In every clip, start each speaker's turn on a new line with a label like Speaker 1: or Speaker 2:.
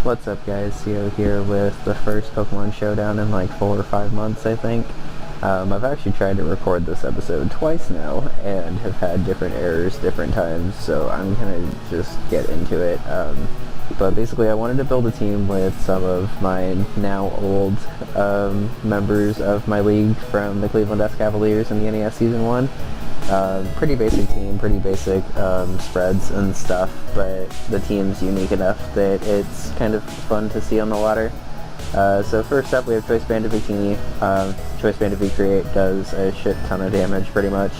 Speaker 1: What's up guys, Sio here with the first Pokemon Showdown in like 4 or 5 months I think. I've actually tried to record this episode twice now and have had different errors different times, so I'm gonna just get into it. But basically I wanted to build a team with some of my now old members of my league from the Cleveland Escavaliers in the NES Season 1. Pretty basic team, pretty basic spreads and stuff, but the team's unique enough that it's kind of fun to see on the ladder. So first up we have Choice Band of Bikini. Choice Band of Create does a shit ton of damage pretty much.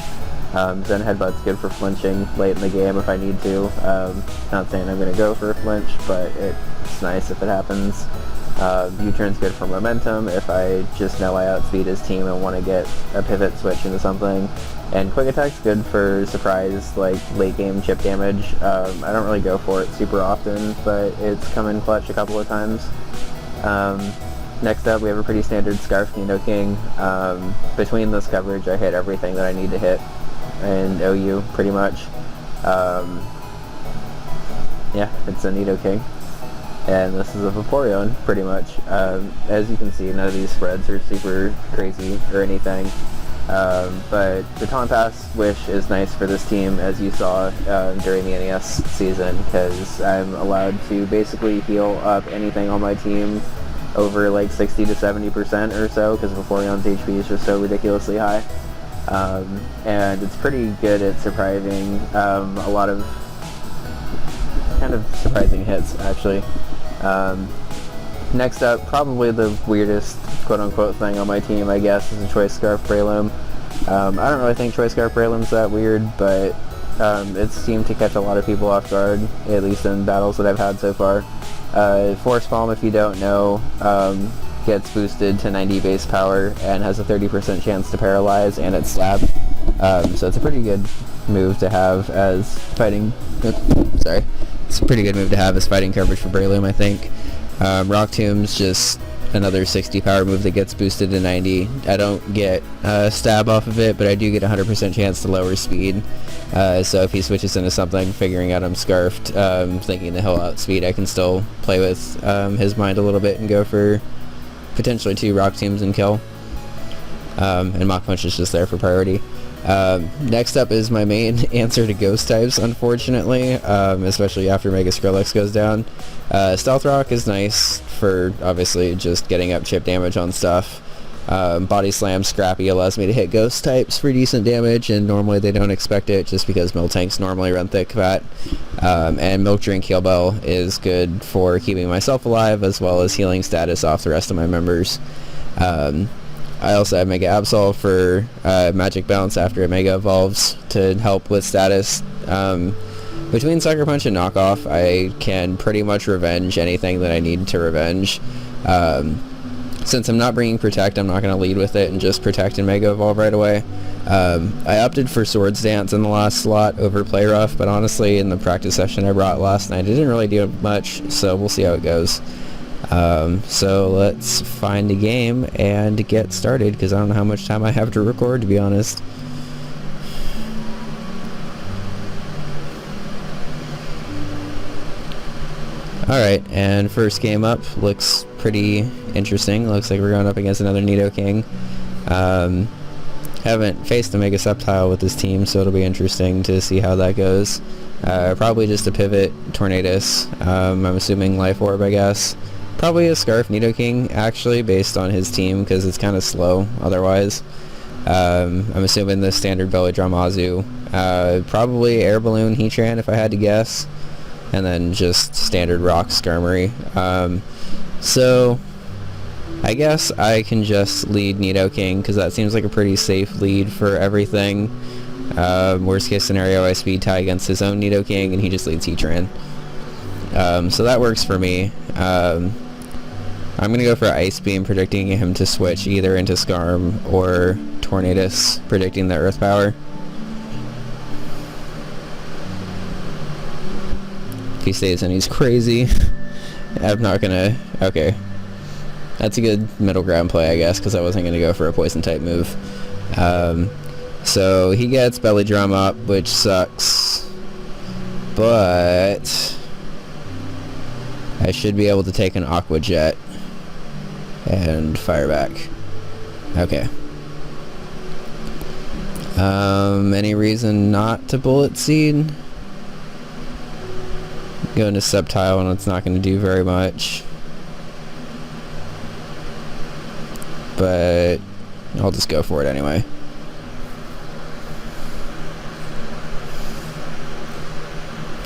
Speaker 1: Zen Headbutt's good for flinching late in the game if I need to. Not saying I'm going to go for a flinch, but it's nice if it happens. U-Turn's good for momentum if I just know I outspeed his team and want to get a pivot switch into something. And Quick Attack's good for surprise, like, late game chip damage. I don't really go for it super often, but it's come in clutch a couple of times. Next up we have a pretty standard Scarf Nidoking. Between this coverage I hit everything that I need to hit in OU, pretty much. Yeah, it's a Nidoking. And this is a Vaporeon, pretty much. As you can see, none of these spreads are super crazy or anything. But the Taunt Pass Wish is nice for this team, as you saw during the NES season, because I'm allowed to basically heal up anything on my team over like 60 to 70% or so, because Vaporeon's HP is just so ridiculously high. And it's pretty good at surviving a lot of kind of surprising hits, actually. Next up, probably the weirdest quote-unquote thing on my team, I guess, is a Choice Scarf Breloom. I don't really think Choice Scarf Breloom's that weird, but it seemed to catch a lot of people off guard, at least in battles that I've had so far. Force Palm, if you don't know, gets boosted to 90 base power and has a 30% chance to paralyze, and it's Stab. So it's a pretty good move to have as fighting... sorry. It's a pretty good move to have as fighting coverage for Breloom, I think. Rock Tomb's just another 60 power move that gets boosted to 90. I don't get Stab off of it, but I do get a 100% chance to lower speed. So if he switches into something, figuring out I'm Scarfed, thinking that he'll outspeed, I can still play with his mind a little bit and go for potentially 2 Rock Tombs and kill. And Mach Punch is just there for priority. Next up is my main answer to Ghost types, unfortunately, especially after Mega Skrillex goes down. Stealth Rock is nice for, obviously, just getting up chip damage on stuff. Body Slam Scrappy allows me to hit Ghost types for decent damage, and normally they don't expect it just because Miltanks normally run thick fat. And Milk Drink Heal Bell is good for keeping myself alive as well as healing status off the rest of my members. I also have Mega Absol for Magic Bounce after it Mega evolves to help with status. Between Sucker Punch and Knockoff, I can pretty much revenge anything that I need to revenge. Since I'm not bringing Protect, I'm not going to lead with it and just Protect and Mega Evolve right away. I opted for Swords Dance in the last slot over Play Rough, but honestly, in the practice session I brought last night, it didn't really do much, so we'll see how it goes. So let's find a game and get started, because I don't know how much time I have to record, to be honest. Alright, and first game up looks pretty interesting. Looks like we're going up against another Nidoking. Haven't faced a Mega Sceptile with this team, so it'll be interesting to see how that goes. Probably just a pivot Tornadus. I'm assuming Life Orb, I guess. Probably a Scarf Nidoking, actually, based on his team, because it's kind of slow otherwise. I'm assuming the standard Belly Drum Azu. Probably Air Balloon Heatran, if I had to guess. And then just standard Rock Skirmery. So I guess I can just lead Nidoking, because that seems like a pretty safe lead for everything. Worst case scenario, I speed tie against his own Nidoking, and he just leads Heatran. So that works for me. I'm going to go for Ice Beam, predicting him to switch either into Scarm or Tornadus, predicting the Earth Power. If he stays in, he's crazy. I'm not going to... Okay. That's a good middle ground play, I guess, because I wasn't going to go for a Poison type move. So he gets Belly Drum up, which sucks. But... I should be able to take an Aqua Jet and fire back. Okay. Any reason not to Bullet Seed? Go into Subtile and it's not going to do very much. But I'll just go for it anyway.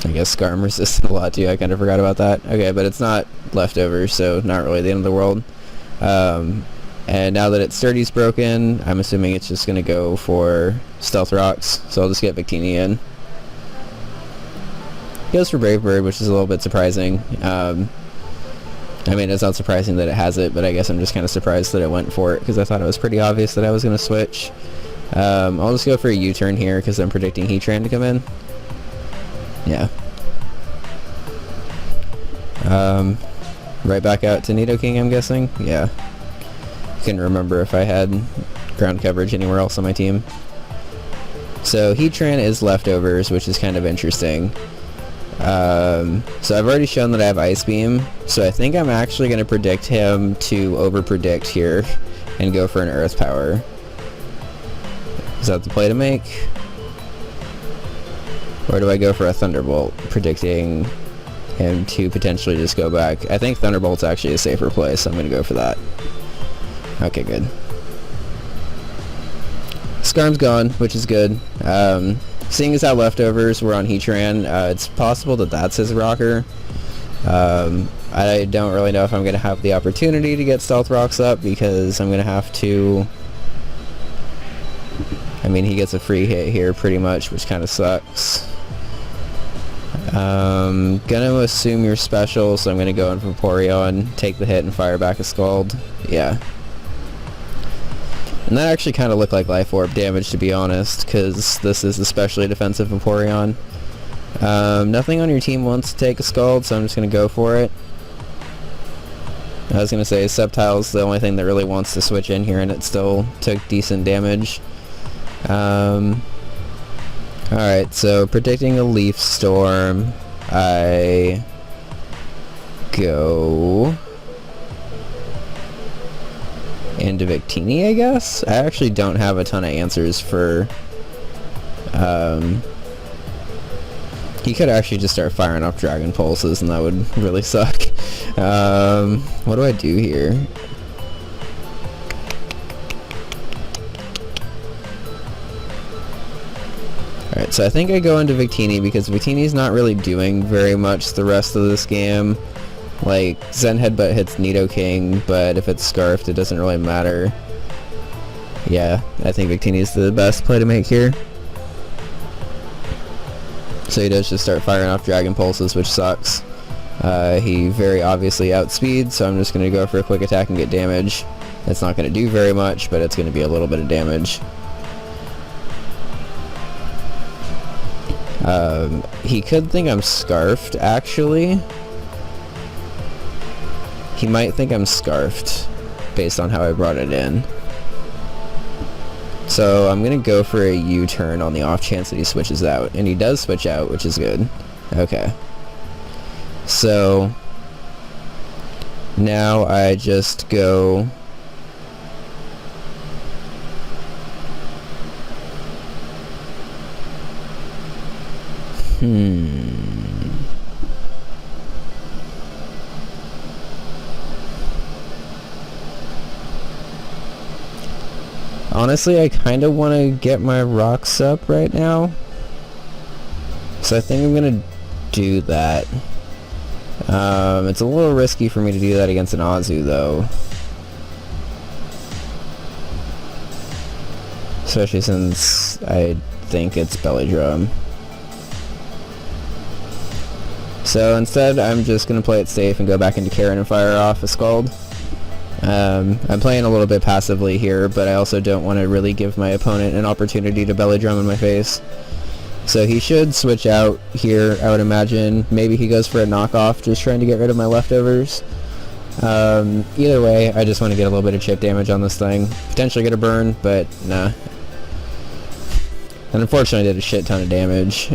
Speaker 1: I guess Scarm resisted a lot too, I kind of forgot about that. Okay, but it's not leftovers, so not really the end of the world. And now that its Sturdy's broken, I'm assuming it's just going to go for Stealth Rocks, so I'll just get Victini in. Goes for Brave Bird, which is a little bit surprising. I mean, it's not surprising that it has it, but I guess I'm just kind of surprised that it went for it, because I thought it was pretty obvious that I was going to switch. I'll just go for a U-turn here, because I'm predicting Heatran to come in. Yeah. Right back out to Nidoking, I'm guessing? Yeah. Couldn't remember if I had ground coverage anywhere else on my team. So Heatran is leftovers, which is kind of interesting. So I've already shown that I have Ice Beam, so I think I'm actually going to predict him to over-predict here and go for an Earth Power. Is that the play to make? Or do I go for a Thunderbolt, predicting him to potentially just go back? I think Thunderbolt's actually a safer play, so I'm going to go for that. Okay, good. Scarm's gone, which is good. Seeing as how leftovers were on Heatran, it's possible that that's his rocker. I don't really know if I'm going to have the opportunity to get Stealth Rocks up, because I'm going to have to... I mean, he gets a free hit here pretty much, which kind of sucks. Gonna assume you're special, so I'm gonna go in for Vaporeon, take the hit and fire back a Scald. Yeah. And that actually kind of looked like Life Orb damage, to be honest, because this is especially defensive Vaporeon. Nothing on your team wants to take a Scald, so I'm just gonna go for it. I was gonna say Sceptile's the only thing that really wants to switch in here, and it still took decent damage. Alright, so predicting a Leaf Storm, I go into Victini, I guess? I actually don't have a ton of answers for... he could actually just start firing off Dragon Pulses, and that would really suck. What do I do here? Alright, so I think I go into Victini, because Victini's not really doing very much the rest of this game. Like, Zen Headbutt hits Nidoking, but if it's Scarfed, it doesn't really matter. Yeah, I think Victini's the best play to make here. So he does just start firing off Dragon Pulses, which sucks. He very obviously outspeeds, so I'm just going to go for a quick attack and get damage. It's not going to do very much, but it's going to be a little bit of damage. He could think I'm Scarfed, actually. He might think I'm Scarfed, based on how I brought it in. So I'm gonna go for a U-turn on the off chance that he switches out. And he does switch out, which is good. Okay. So now I just go... Honestly, I kind of want to get my rocks up right now. So I think I'm going to do that. It's a little risky for me to do that against an Azu, though. Especially since I think it's Belly Drum. So instead, I'm just going to play it safe and go back into Karen and fire off a Scald. I'm playing a little bit passively here, but I also don't want to really give my opponent an opportunity to Belly Drum in my face. So he should switch out here, I would imagine. Maybe he goes for a knockoff, just trying to get rid of my leftovers. Either way, I just want to get a little bit of chip damage on this thing. Potentially get a burn, but nah. And unfortunately I did a shit ton of damage.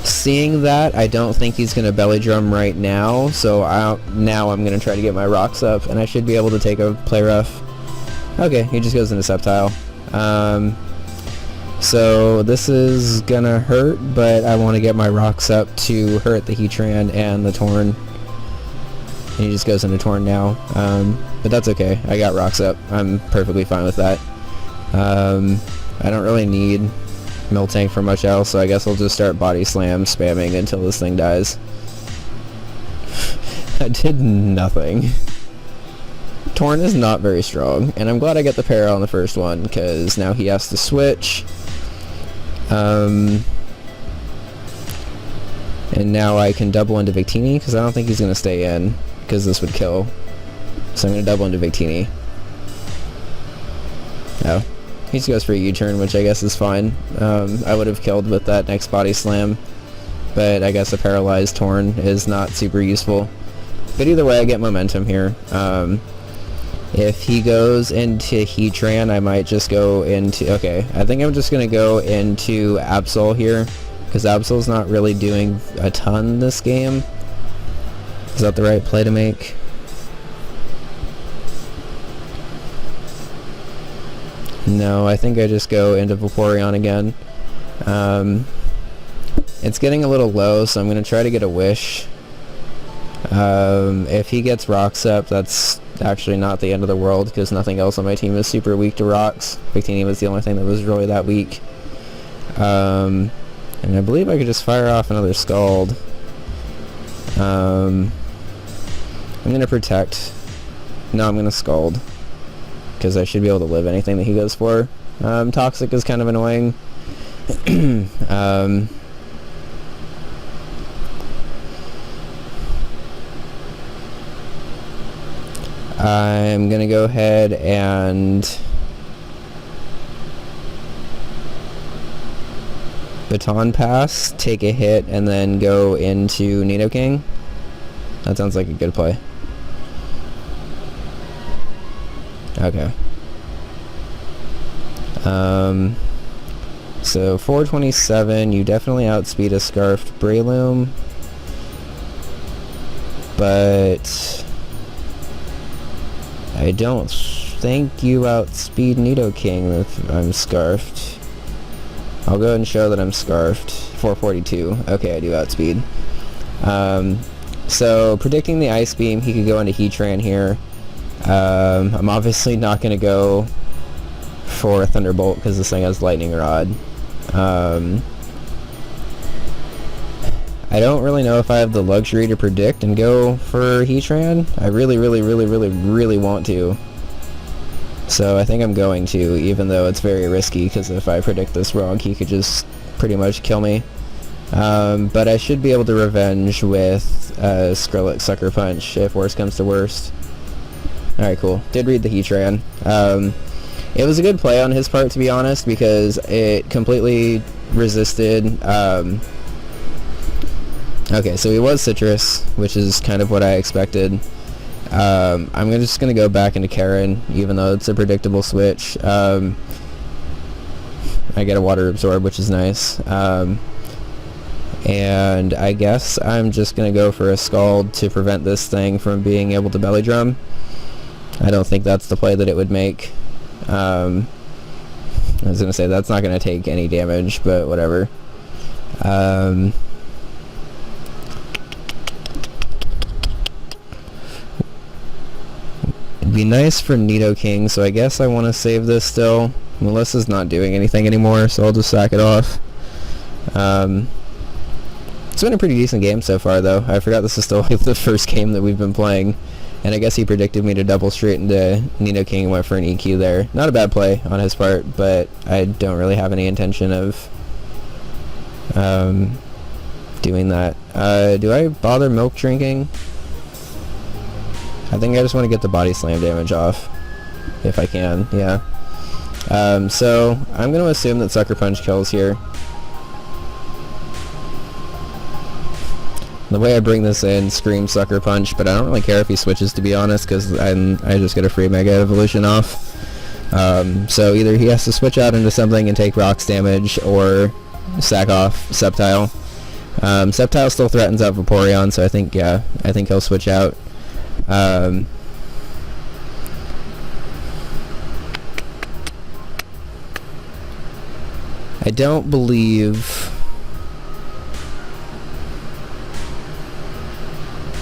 Speaker 1: Seeing that, I don't think he's going to belly drum right now, so now I'm going to try to get my rocks up, and I should be able to take a play rough. Okay, he just goes into Sceptile. So this is going to hurt, but I want to get my rocks up to hurt the Heatran and the Torn. And he just goes into Torn now, but that's okay. I got rocks up. I'm perfectly fine with that. I don't really need Miltank for much else, so I guess I'll just start Body Slam spamming until this thing dies. That did nothing. Torn is not very strong, and I'm glad I got the para on the first one, because now he has to switch. And now I can double into Victini, because I don't think he's going to stay in, because this would kill. So I'm going to double into Victini. Oh. He just goes for a U-turn, which I guess is fine. I would have killed with that next Body Slam, but I guess a paralyzed Torn is not super useful. But either way, I get momentum here. If he goes into Heatran, I might just go into... Okay, I think I'm just going to go into Absol here, because Absol's not really doing a ton this game. Is that the right play to make? No, I think I just go into Vaporeon again. It's getting a little low, so I'm going to try to get a Wish. If he gets Rocks up, that's actually not the end of the world, because nothing else on my team is super weak to Rocks. Victini was the only thing that was really that weak. And I believe I could just fire off another Scald. I'm going to Protect. No, I'm going to Scald, because I should be able to live anything that he goes for. Toxic is kind of annoying. I'm gonna go ahead and Baton Pass, take a hit, and then go into Nidoking. That sounds like a good play. Okay. So 427, you definitely outspeed a Scarfed Breloom, but I don't think you outspeed Nidoking if I'm Scarfed. I'll go ahead and show that I'm Scarfed. 442. Okay, I do outspeed. So predicting the Ice Beam, he could go into Heatran here. I'm obviously not going to go for a Thunderbolt because this thing has Lightning Rod. I don't really know if I have the luxury to predict and go for Heatran. I really want to. So I think I'm going to, even though it's very risky, because if I predict this wrong, he could just pretty much kill me. But I should be able to revenge with Skrillex Sucker Punch if worst comes to worst. Alright, cool. Did read the Heatran. It was a good play on his part, to be honest, because it completely resisted... Okay, so he was Citrus, which is kind of what I expected. I'm just going to go back into Karen, even though it's a predictable switch. I get a Water Absorb, which is nice. And I guess I'm just going to go for a Scald to prevent this thing from being able to Belly Drum. I don't think that's the play that it would make. I was going to say that's not going to take any damage, but whatever. It'd be nice for Nidoking, so I guess I want to save this still. Melissa's not doing anything anymore, so I'll just sack it off. It's been a pretty decent game so far, though. I forgot this is still like the first game that we've been playing. And I guess he predicted me to double straight into Nidoking and went for an EQ there. Not a bad play on his part, but I don't really have any intention of doing that. Do I bother milk drinking? I think I just want to get the Body Slam damage off, if I can, yeah. So I'm going to assume that Sucker Punch kills here. The way I bring this in screams Sucker Punch, but I don't really care if he switches, to be honest, because I just get a free Mega Evolution off. So either he has to switch out into something and take Rocks damage, or sack off Sceptile. Sceptile still threatens out Vaporeon, so I think he'll switch out. I don't believe...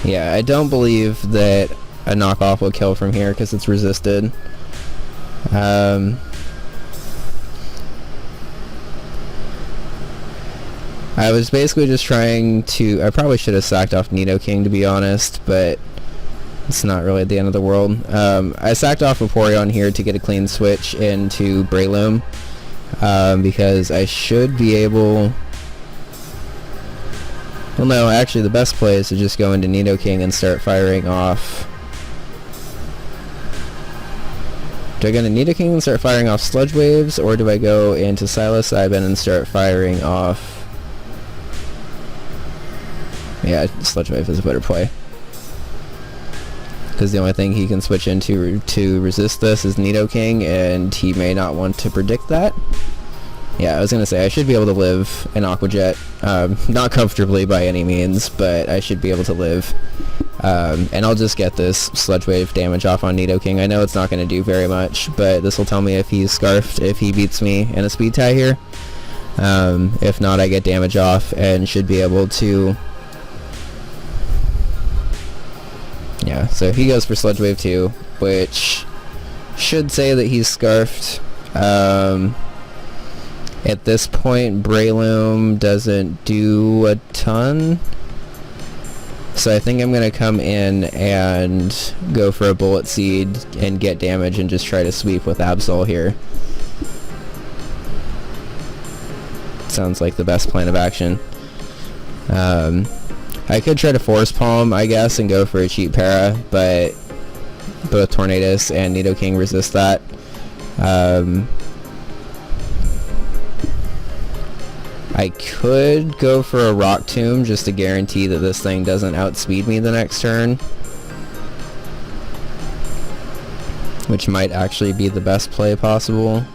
Speaker 1: Yeah, I don't believe that a knockoff will kill from here because it's resisted. I was basically just trying to... I probably should have sacked off Nidoking, to be honest, but it's not really the end of the world. I sacked off Vaporeon here to get a clean switch into Breloom, because I should be able... Well, no, actually the best play is to just go into Nidoking and start firing off... Do I go into Nidoking and start firing off Sludge Waves, or do I go into Psilocybin and start firing off... Yeah, Sludge Wave is a better play. Because the only thing he can switch into to resist this is Nidoking, and he may not want to predict that. Yeah, I was going to say, I should be able to live an Aqua Jet. Not comfortably by any means, but I should be able to live. And I'll just get this Sludge Wave damage off on Nidoking. I know it's not going to do very much, but this will tell me if he's Scarfed, if he beats me in a speed tie here. If not, I get damage off and should be able to... Yeah, so he goes for Sludge Wave 2, which should say that he's Scarfed. At this point, Breloom doesn't do a ton. So I think I'm going to come in and go for a Bullet Seed and get damage and just try to sweep with Absol here. Sounds like the best plan of action. I could try to Force Palm, I guess, and go for a cheap para, but both Tornadus and Nidoking resist that. I could go for a Rock Tomb just to guarantee that this thing doesn't outspeed me the next turn, which might actually be the best play possible.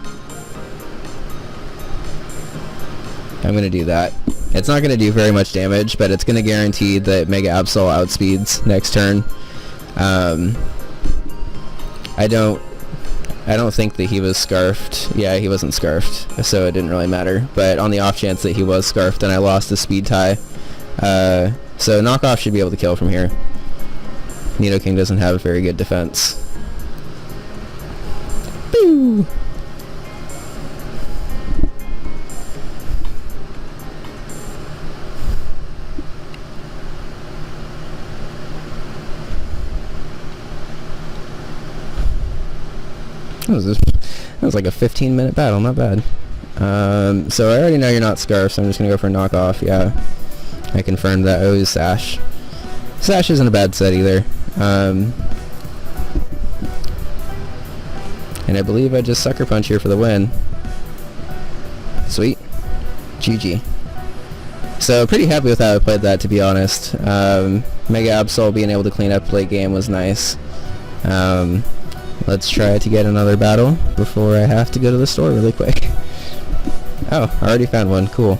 Speaker 1: I'm going to do that. It's not going to do very much damage, but it's going to guarantee that Mega Absol outspeeds next turn. I don't think that he was Scarfed. Yeah, he wasn't Scarfed, so it didn't really matter. But on the off chance that he was Scarfed, then I lost the speed tie. So Knockoff should be able to kill from here. Nidoking doesn't have a very good defense. Boo! That was like a 15-minute battle, not bad. So I already know you're not Scarf, so I'm just going to go for Knockoff, yeah. I confirmed that. Oh, Sash. Sash isn't a bad set either. And I believe I just Sucker Punch here for the win. Sweet. GG. So pretty happy with how I played that, to be honest. Mega Absol being able to clean up late game was nice. Let's try to get another battle before I have to go to the store really quick. Oh, I already found one. Cool.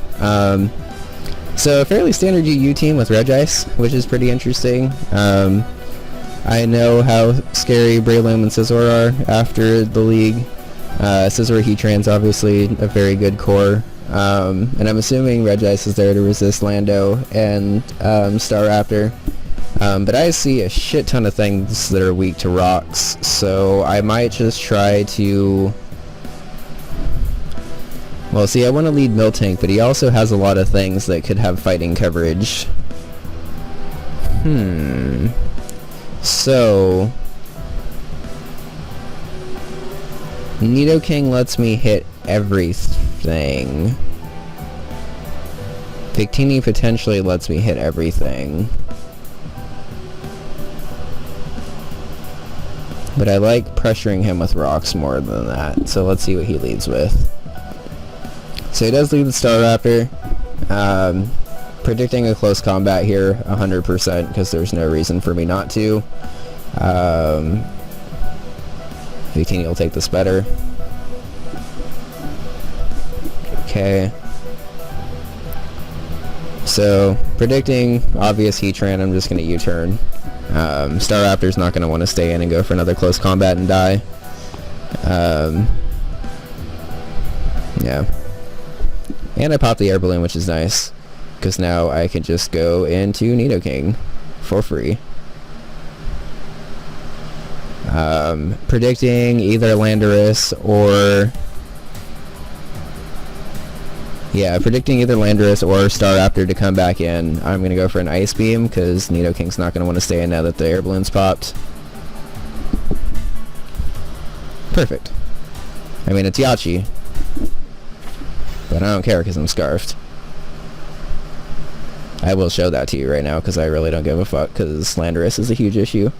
Speaker 1: So a fairly standard UU team with Regice, which is pretty interesting. I know how scary Breloom and Scizor are after the league. Scizor Heatran's obviously a very good core. And I'm assuming Regice is there to resist Lando and Staraptor. But I see a shit ton of things that are weak to rocks, so I might just try to... Well, see, I want to lead Miltank, but he also has a lot of things that could have fighting coverage. So... Nidoking lets me hit everything. Victini potentially lets me hit everything. But I like pressuring him with rocks more than that, so let's see what he leads with. So he does lead the Staraptor. Predicting a close combat here, 100%, because there's no reason for me not to. Victini will take this better. Okay. So, predicting obvious Heatran, I'm just going to U-turn. Staraptor's not going to want to stay in and go for another close combat and die. Yeah. And I popped the air balloon, which is nice, because now I can just go into Nidoking for free. Predicting either Landorus or... Yeah, predicting either Landorus or Staraptor to come back in. I'm going to go for an Ice Beam, because Nidoking's not going to want to stay in now that the air balloon's popped. Perfect. I mean, it's Yachi, but I don't care because I'm Scarfed. I will show that to you right now because I really don't give a fuck, because Landorus is a huge issue.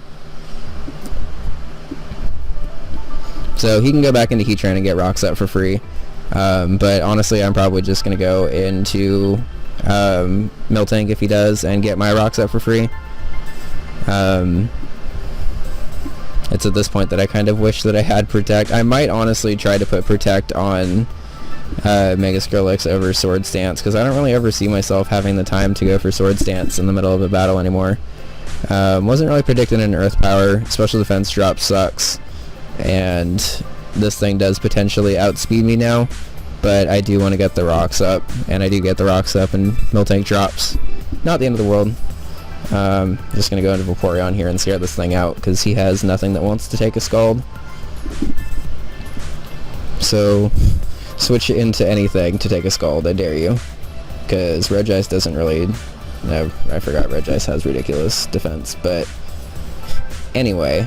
Speaker 1: So he can go back into Heatran and get rocks up for free. But honestly, I'm probably just going to go into Miltank if he does and get my rocks up for free. It's at this point that I kind of wish that I had Protect. I might honestly try to put Protect on Mega Skrillex over Sword Stance, because I don't really ever see myself having the time to go for Sword Stance in the middle of a battle anymore. Wasn't really predicting an Earth Power. Special Defense drop sucks, and this thing does potentially outspeed me now, but I do want to get the rocks up, and I do get the rocks up, and Miltank drops. Not the end of the world. Just going to go into Vaporeon here and scare this thing out, because he has nothing that wants to take a Scald. So, switch into anything to take a Scald, I dare you. Because Regice doesn't really... No, I forgot Regice has ridiculous defense, but... Anyway,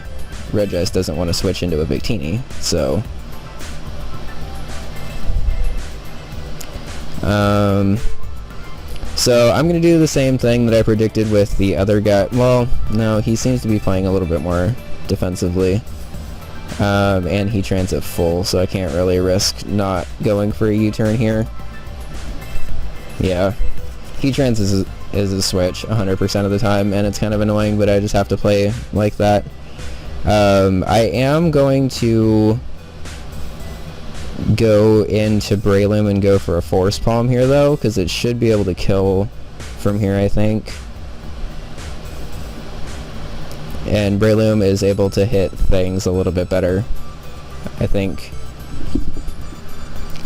Speaker 1: Regice doesn't want to switch into a Victini, so... So I'm going to do the same thing that I predicted with the other guy. Well, no, he seems to be playing a little bit more defensively. And Heatran's at full, so I can't really risk not going for a U-turn here. Yeah, Heatran's is a switch 100% of the time, and it's kind of annoying, but I just have to play like that. I am going to go into Breloom and go for a Force Palm here, though, because it should be able to kill from here, I think. And Breloom is able to hit things a little bit better, I think.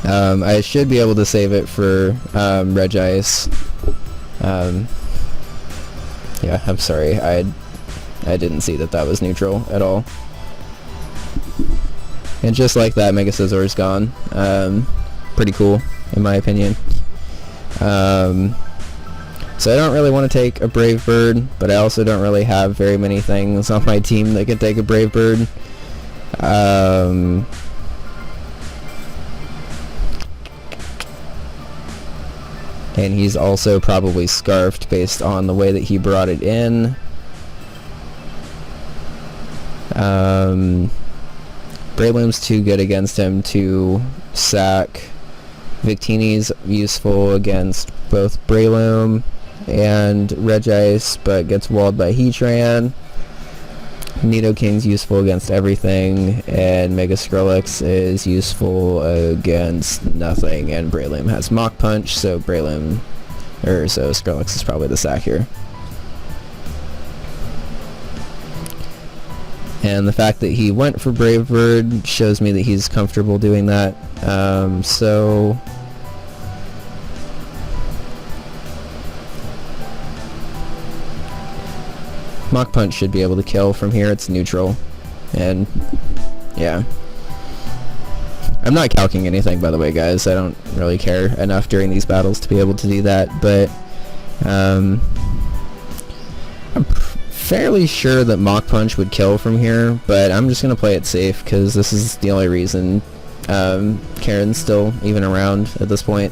Speaker 1: I should be able to save it for Regice. Yeah, I'm sorry, I didn't see that that was neutral at all. And just like that, Mega Scizor's gone. Pretty cool, in my opinion. So I don't really want to take a Brave Bird, but I also don't really have very many things on my team that can take a Brave Bird. And he's also probably Scarfed based on the way that he brought it in. Breloom's too good against him to sack. Victini's useful against both Breloom and Regice, but gets walled by Heatran. Nidoking's useful against everything, and Mega Skrillex is useful against nothing, and Breloom has Mach Punch, so Skrillex is probably the sack here. And the fact that he went for Brave Bird shows me that he's comfortable doing that. So... Mach Punch should be able to kill from here. It's neutral. And, yeah. I'm not calcing anything, by the way, guys. I don't really care enough during these battles to be able to do that, but... I'm fairly sure that Mach Punch would kill from here, but I'm just going to play it safe, because this is the only reason Karen's still even around at this point.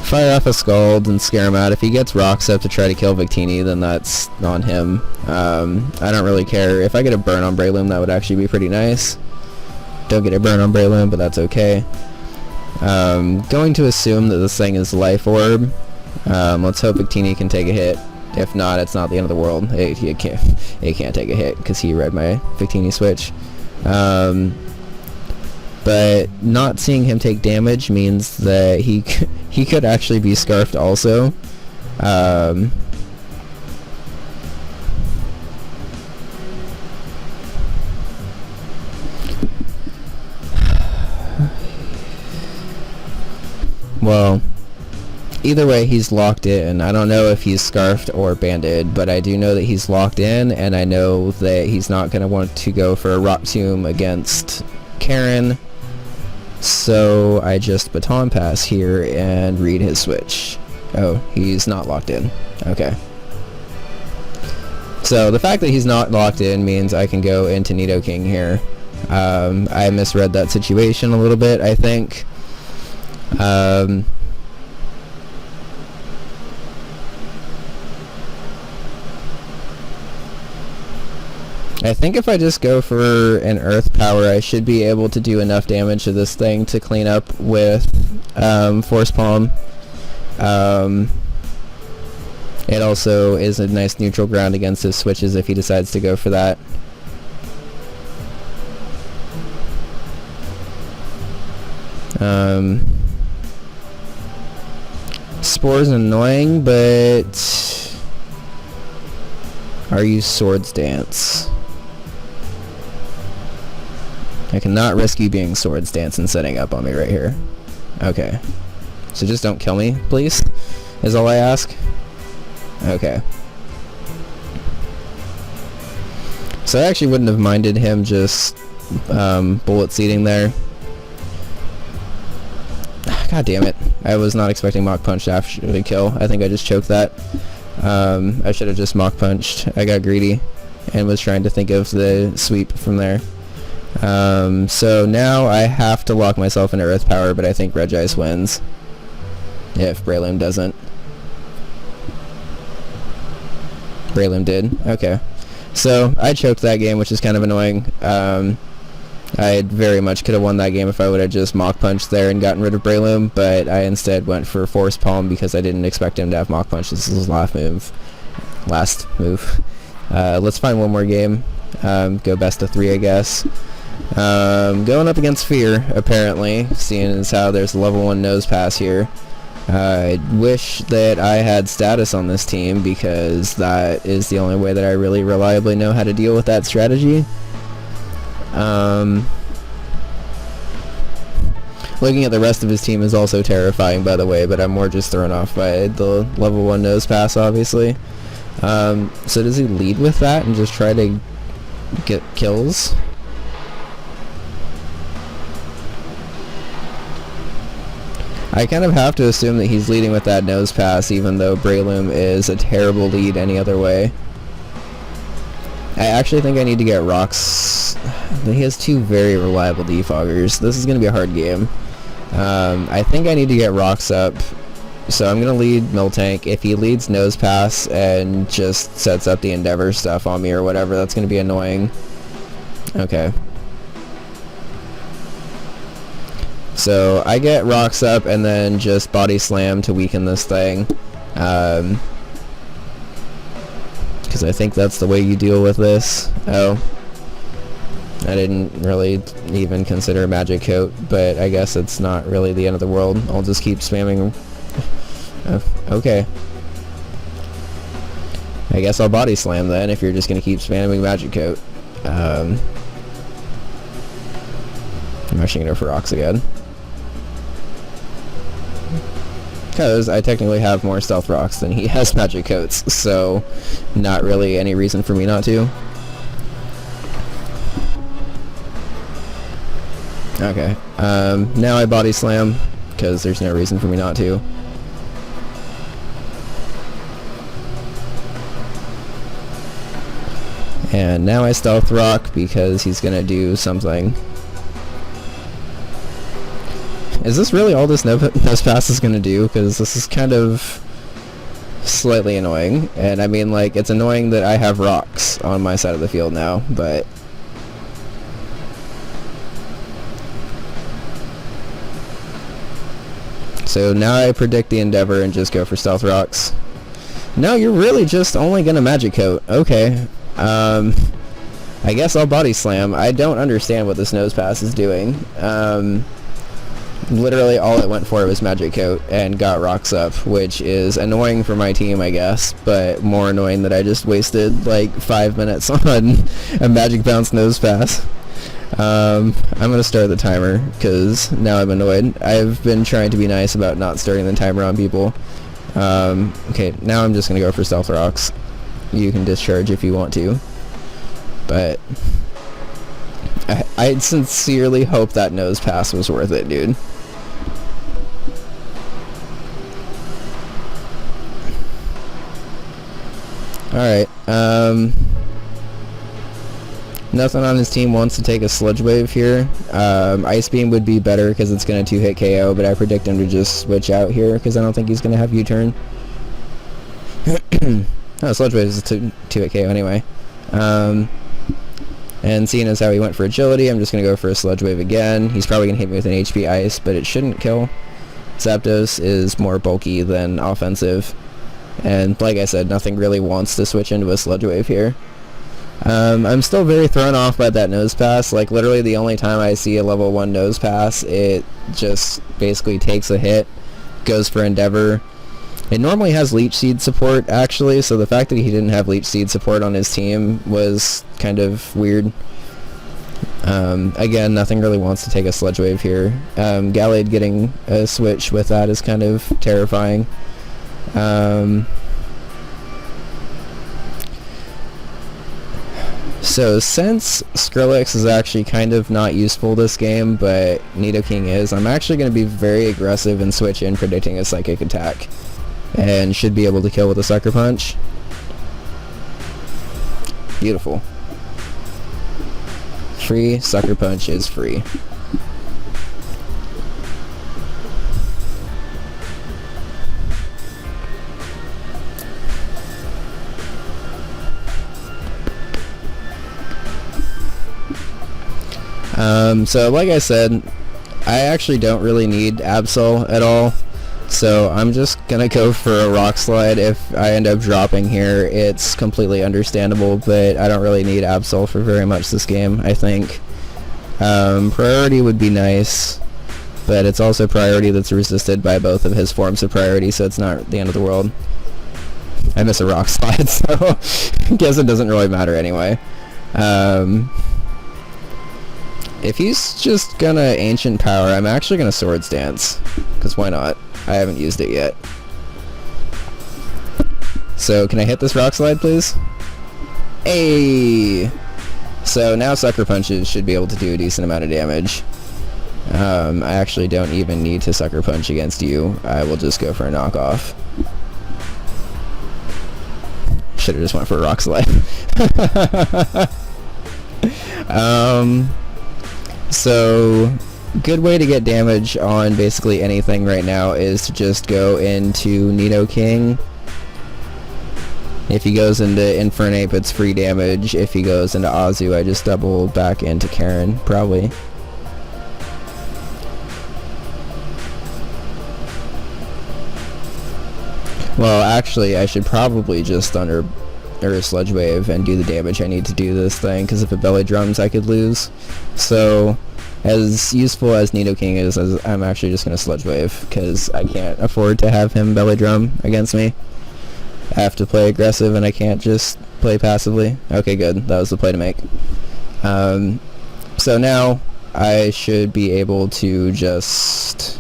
Speaker 1: Fire off a Scald and scare him out. If he gets rocks up to try to kill Victini, then that's on him. I don't really care. If I get a burn on Breloom, that would actually be pretty nice. Don't get a burn on Breloom, but that's okay. Going to assume that this thing is Life Orb. Let's hope Victini can take a hit. If not, it's not the end of the world. He can't take a hit because he read my Victini switch. but not seeing him take damage means that he could actually be scarfed also. Well, either way, he's locked in. I don't know if he's scarfed or banded, but I do know that he's locked in, and I know that he's not going to want to go for a Rock Tomb against Karen. So I just baton pass here and read his switch. Oh, he's not locked in. Okay. So the fact that he's not locked in means I can go into Nidoking here. I misread that situation a little bit, I think. I think if I just go for an Earth Power, I should be able to do enough damage to this thing to clean up with Force Palm. It also is a nice neutral ground against his switches if he decides to go for that. Spore's annoying, but are you Swords Dance? I cannot risk you being Swords Dance and setting up on me right here. Okay. So just don't kill me, please, is all I ask. Okay. So I actually wouldn't have minded him just bullet seeding there. God damn it. I was not expecting Mach Punch to actually kill. I think I just choked that. I should have just Mach Punched. I got greedy and was trying to think of the sweep from there. So now I have to lock myself into Earth Power, but I think Regice wins. If Breloom doesn't. Breloom did. Okay. So I choked that game, which is kind of annoying. I very much could have won that game if I would have just Mach Punched there and gotten rid of Breloom, but I instead went for Force Palm because I didn't expect him to have Mach Punch. This is his last move. Let's find one more game. Go best of 3, I guess. Going up against Fear, apparently, seeing as how there's a level 1 nose pass here. I wish that I had status on this team because that is the only way that I really reliably know how to deal with that strategy. Looking at the rest of his team is also terrifying, by the way, but I'm more just thrown off by the level 1 nose pass, obviously. So does he lead with that and just try to get kills? I kind of have to assume that he's leading with that nose pass, even though Breloom is a terrible lead any other way. I actually think I need to get rocks. He has 2 very reliable defoggers. This is going to be a hard game. I think I need to get rocks up. So I'm going to lead Miltank. If he leads nose pass and just sets up the Endeavor stuff on me or whatever, that's going to be annoying. Okay. So I get rocks up and then just body slam to weaken this thing. Because I think that's the way you deal with this. Oh. I didn't really even consider Magic Coat, but I guess it's not really the end of the world. I'll just keep spamming. Okay. I guess I'll body slam then if you're just going to keep spamming Magic Coat. I'm actually going to go for rocks again. Because I technically have more stealth rocks than he has magic coats, so not really any reason for me not to. Okay, now I body slam, because there's no reason for me not to. And now I stealth rock, because he's gonna do something. Is this really all this nose pass is going to do? Because this is kind of slightly annoying. And I mean, like, it's annoying that I have rocks on my side of the field now, but... So now I predict the Endeavor and just go for stealth rocks. No, you're really just only going to magic coat. Okay. I guess I'll body slam. I don't understand what this nose pass is doing. Literally all it went for was magic coat and got rocks up, which is annoying for my team, I guess, but more annoying that I just wasted like 5 minutes on a magic bounce nose pass. I'm gonna start the timer because now I'm annoyed. I've been trying to be nice about not starting the timer on people. Okay, now I'm just gonna go for stealth rocks. You can discharge if you want to, but I sincerely hope that nose pass was worth it, dude. Alright, nothing on his team wants to take a sludge wave here. Ice beam would be better because it's going to 2-hit KO, but I predict him to just switch out here because I don't think he's going to have U-turn. Oh, sludge wave is a 2-hit KO anyway. And seeing as how he went for agility, I'm just going to go for a sludge wave again. He's probably going to hit me with an HP ice, but it shouldn't kill. Zapdos is more bulky than offensive. And like I said, nothing really wants to switch into a sludge wave here. I'm still very thrown off by that nose pass. Like literally the only time I see a level 1 nose pass, it just basically takes a hit, goes for Endeavor. It normally has Leech Seed support actually, so the fact that he didn't have Leech Seed support on his team was kind of weird. Again, nothing really wants to take a sludge wave here. Gallade getting a switch with that is kind of terrifying. So since Skrillex is actually kind of not useful this game, but Nidoking is, I'm actually going to be very aggressive and switch in predicting a psychic attack, and should be able to kill with a Sucker Punch. Beautiful. Free Sucker Punch is free. So like I said, I actually don't really need Absol at all, so I'm just gonna go for a Rock Slide. If I end up dropping here, it's completely understandable, but I don't really need Absol for very much this game, I think. Priority would be nice, but it's also priority that's resisted by both of his forms of priority, so it's not the end of the world. I miss a Rock Slide, so I guess it doesn't really matter anyway. If he's just gonna Ancient Power, I'm actually gonna Swords Dance, because why not? I haven't used it yet. So can I hit this Rock Slide, please? Hey! So now Sucker Punches should be able to do a decent amount of damage. I actually don't even need to Sucker Punch against you. I will just go for a knockoff. Should've just went for a Rock Slide. So, good way to get damage on basically anything right now is to just go into Nidoking. If he goes into Infernape, it's free damage. If he goes into Azu, I just double back into Karen, probably. Well, actually, I should probably just Thunder or Sludge Wave and do the damage I need to do this thing, because if it belly drums I could lose. So as useful as Nidoking is, I'm actually just going to Sludge Wave, because I can't afford to have him belly drum against me. I have to play aggressive and I can't just play passively. Okay, good, that was the play to make. So now I should be able to just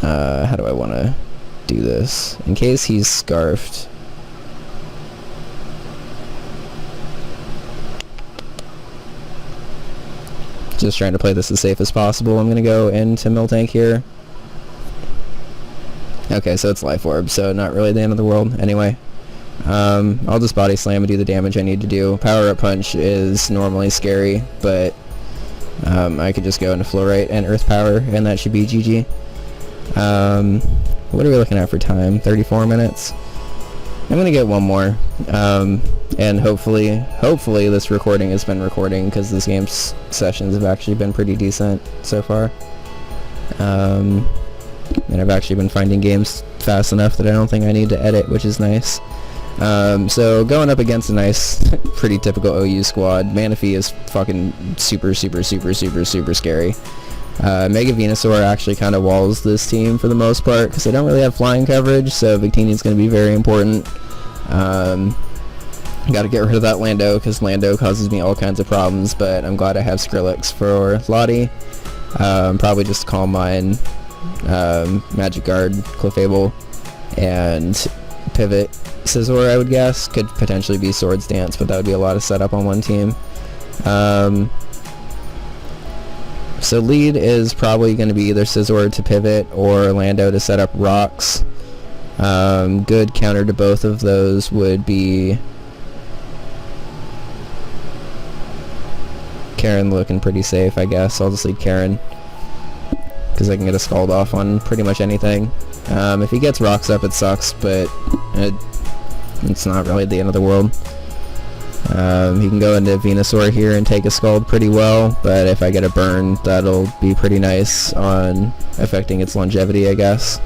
Speaker 1: how do I want to do this? In case he's scarfed, just trying to play this as safe as possible. I'm gonna go into Miltank here. Okay, so it's Life Orb, so not really the end of the world. Anyway, I'll just Body Slam and do the damage I need to do. Power Up Punch is normally scary, but I could just go into Fluorite and Earth Power, and that should be GG. What are we looking at for time? 34 minutes? I'm gonna get one more, and hopefully this recording has been recording, because this game's sessions have actually been pretty decent so far. And I've actually been finding games fast enough that I don't think I need to edit, which is nice. So going up against a nice, pretty typical OU squad, Manaphy is fucking super scary. Mega Venusaur actually kind of walls this team for the most part because they don't really have flying coverage, so Victini's going to be very important. Got to get rid of that Lando because Lando causes me all kinds of problems, but I'm glad I have Skrillex for Lottie. Probably just Calm Mind, Magic Guard, Clefable, and Pivot Scizor, I would guess. Could potentially be Swords Dance, but that would be a lot of setup on one team. So lead is probably going to be either Scizor to pivot or Lando to set up rocks. Good counter to both of those would be Karen looking pretty safe, I guess. I'll just lead Karen because I can get a Scald off on pretty much anything. If he gets rocks up, it sucks, but it's not really the end of the world. He can go into Venusaur here and take a Scald pretty well, but if I get a burn, that'll be pretty nice on affecting its longevity, I guess.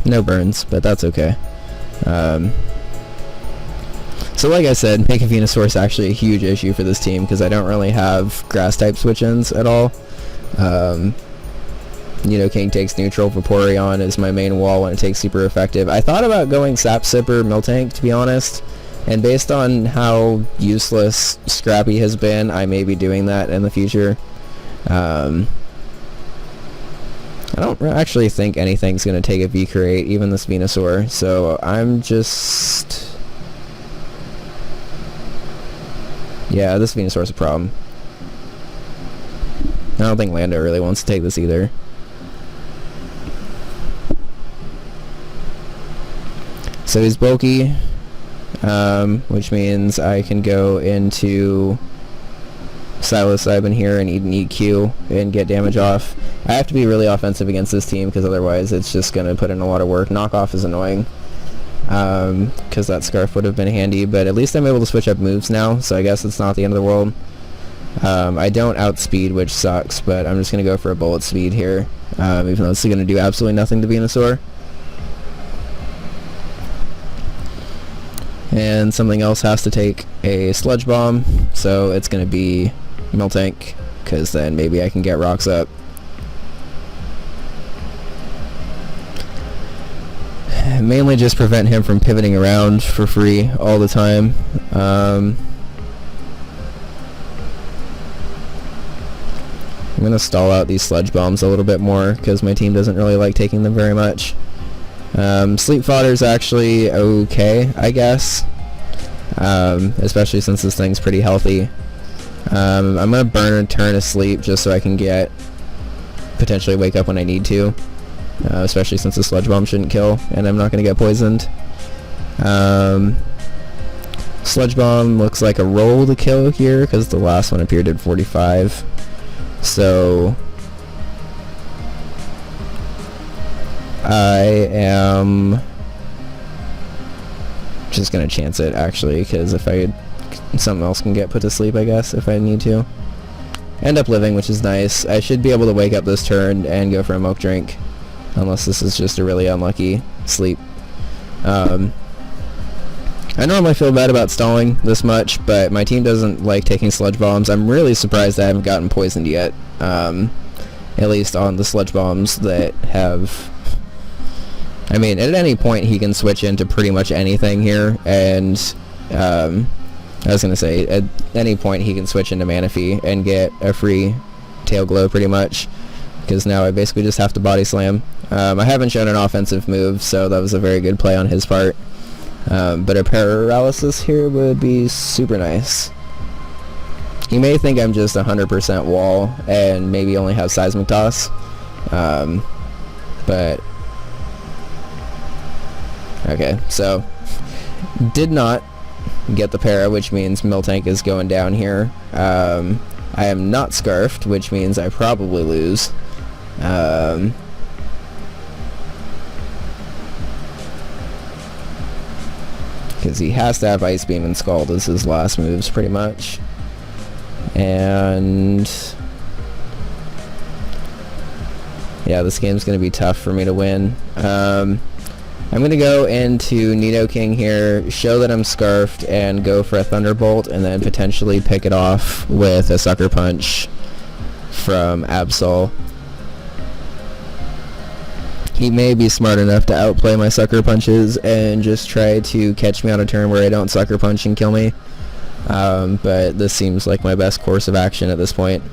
Speaker 1: No burns, but that's okay. So like I said, Mega Venusaur is actually a huge issue for this team because I don't really have grass-type switch-ins at all. King takes neutral, Vaporeon is my main wall when it takes super effective. I thought about going Sap Sipper, Miltank, to be honest. And based on how useless Scrappy has been, I may be doing that in the future. I don't actually think anything's going to take a V-Create, even this Venusaur. So I'm just... Yeah, this Venusaur's a problem. I don't think Lando really wants to take this either. So he's bulky, which means I can go into Psilocybin here and eat an EQ and get damage off. I have to be really offensive against this team because otherwise it's just going to put in a lot of work. Knockoff is annoying because that Scarf would have been handy, but at least I'm able to switch up moves now, so I guess it's not the end of the world. I don't outspeed, which sucks, but I'm just going to go for a Bullet Speed here, even though it's going to do absolutely nothing to Venusaur. And something else has to take a Sludge Bomb, so it's going to be Miltank, because then maybe I can get rocks up. Mainly just prevent him from pivoting around for free all the time. I'm going to stall out these Sludge Bombs a little bit more, because my team doesn't really like taking them very much. Sleep Fodder's actually okay, I guess. Especially since this thing's pretty healthy. I'm gonna burn a turn of sleep just so I can potentially wake up when I need to. Especially since the Sludge Bomb shouldn't kill, and I'm not gonna get poisoned. Sludge Bomb looks like a roll to kill here, because the last one appeared at 45. So... I am just gonna chance it actually, because something else can get put to sleep, I guess, if I need to. End up living, which is nice. I should be able to wake up this turn and go for a Milk Drink, unless this is just a really unlucky sleep. I normally feel bad about stalling this much, but my team doesn't like taking Sludge Bombs. I'm really surprised I haven't gotten poisoned yet, at least on the Sludge Bombs that have... I mean, at any point he can switch into pretty much anything here, and I was going to say, at any point he can switch into Manaphy and get a free Tail Glow pretty much, because now I basically just have to Body Slam. I haven't shown an offensive move, so that was a very good play on his part, but a Paralysis here would be super nice. He may think I'm just 100% wall and maybe only have Seismic Toss, but... Okay, so did not get the para, which means Miltank is going down here. I am not Scarfed, which means I probably lose. Because he has to have Ice Beam and Scald as his last moves, pretty much. And... yeah, this game's going to be tough for me to win. I'm going to go into Nidoking here, show that I'm Scarfed, and go for a Thunderbolt, and then potentially pick it off with a Sucker Punch from Absol. He may be smart enough to outplay my Sucker Punches and just try to catch me on a turn where I don't Sucker Punch and kill me. But this seems like my best course of action at this point.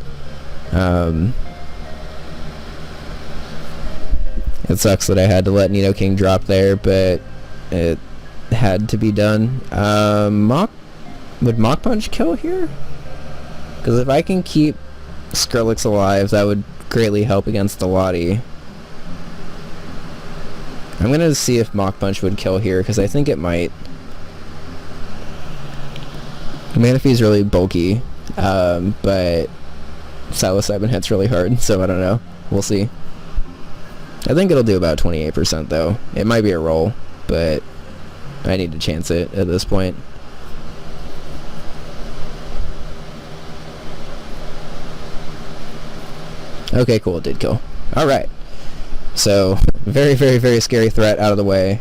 Speaker 1: It sucks that I had to let Nidoking drop there, but it had to be done. Would Mach Punch kill here? Because if I can keep Skrillex alive, that would greatly help against the Lottie. I'm going to see if Mach Punch would kill here, because I think it might. Manaphy's really bulky, but Psilocybin hits really hard, so I don't know. We'll see. I think it'll do about 28% though. It might be a roll, but I need to chance it at this point. Okay, cool, it did kill. Alright. So, very, very, very scary threat out of the way.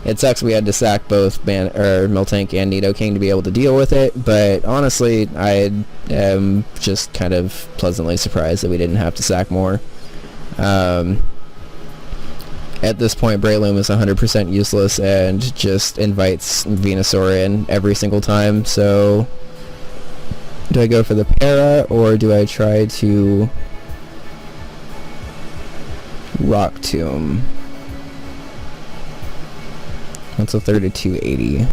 Speaker 1: It sucks we had to sack both Miltank and Nidoking to be able to deal with it, but honestly, I am just kind of pleasantly surprised that we didn't have to sack more. At this point, Breloom is 100% useless and just invites Venusaur in every single time, so do I go for the Para, or do I try to Rock Tomb? That's a 3280.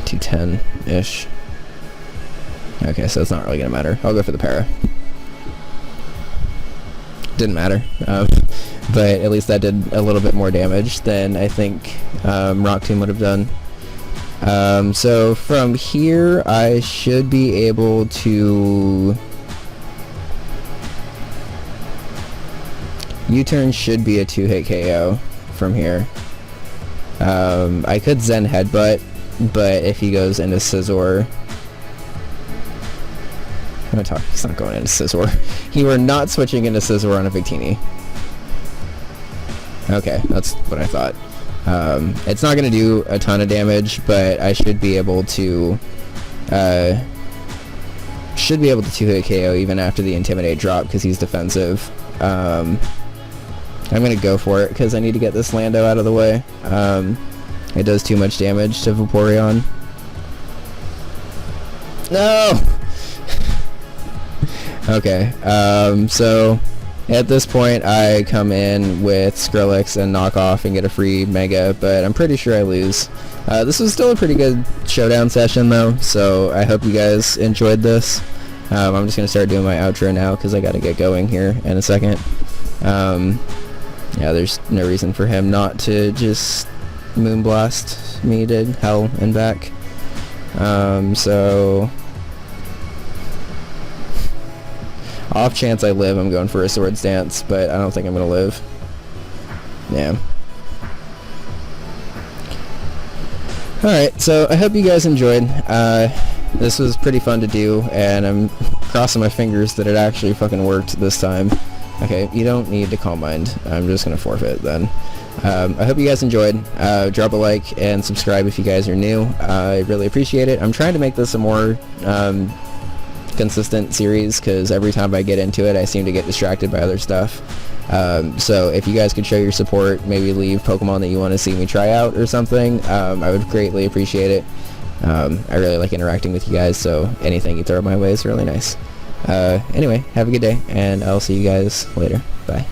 Speaker 1: 210-ish. Okay, so it's not really gonna matter. I'll go for the Para. Didn't matter, but at least that did a little bit more damage than I think Rock Tomb would have done. So from here, I should be able to... U-turn should be a 2-hit KO from here. I could Zen Headbutt, but if he goes into Scizor... He's not going into Scizor. He were not switching into Scizor on a Victini. Okay, that's what I thought. It's not going to do a ton of damage, but I should be able to 2-hit KO even after the Intimidate drop because he's defensive. I'm going to go for it because I need to get this Lando out of the way. It does too much damage to Vaporeon. No! Okay, so at this point I come in with Skrillex and knock off and get a free Mega, but I'm pretty sure I lose. This was still a pretty good Showdown session though, so I hope you guys enjoyed this. I'm just going to start doing my outro now because I got to get going here in a second. Yeah, there's no reason for him not to just Moonblast me to hell and back. So... off chance I live, I'm going for a Swords Dance, but I don't think I'm going to live. Yeah. Alright, so I hope you guys enjoyed. This was pretty fun to do, and I'm crossing my fingers that it actually fucking worked this time. Okay, you don't need to Calm Mind. I'm just going to forfeit then. I hope you guys enjoyed. Drop a like and subscribe if you guys are new. I really appreciate it. I'm trying to make this a more... consistent series because every time I get into it I seem to get distracted by other stuff. So if you guys could show your support, maybe leave Pokemon that you want to see me try out or something, I would greatly appreciate it. I really like interacting with you guys, so anything you throw my way is really nice. Anyway, have a good day and I'll see you guys later. Bye.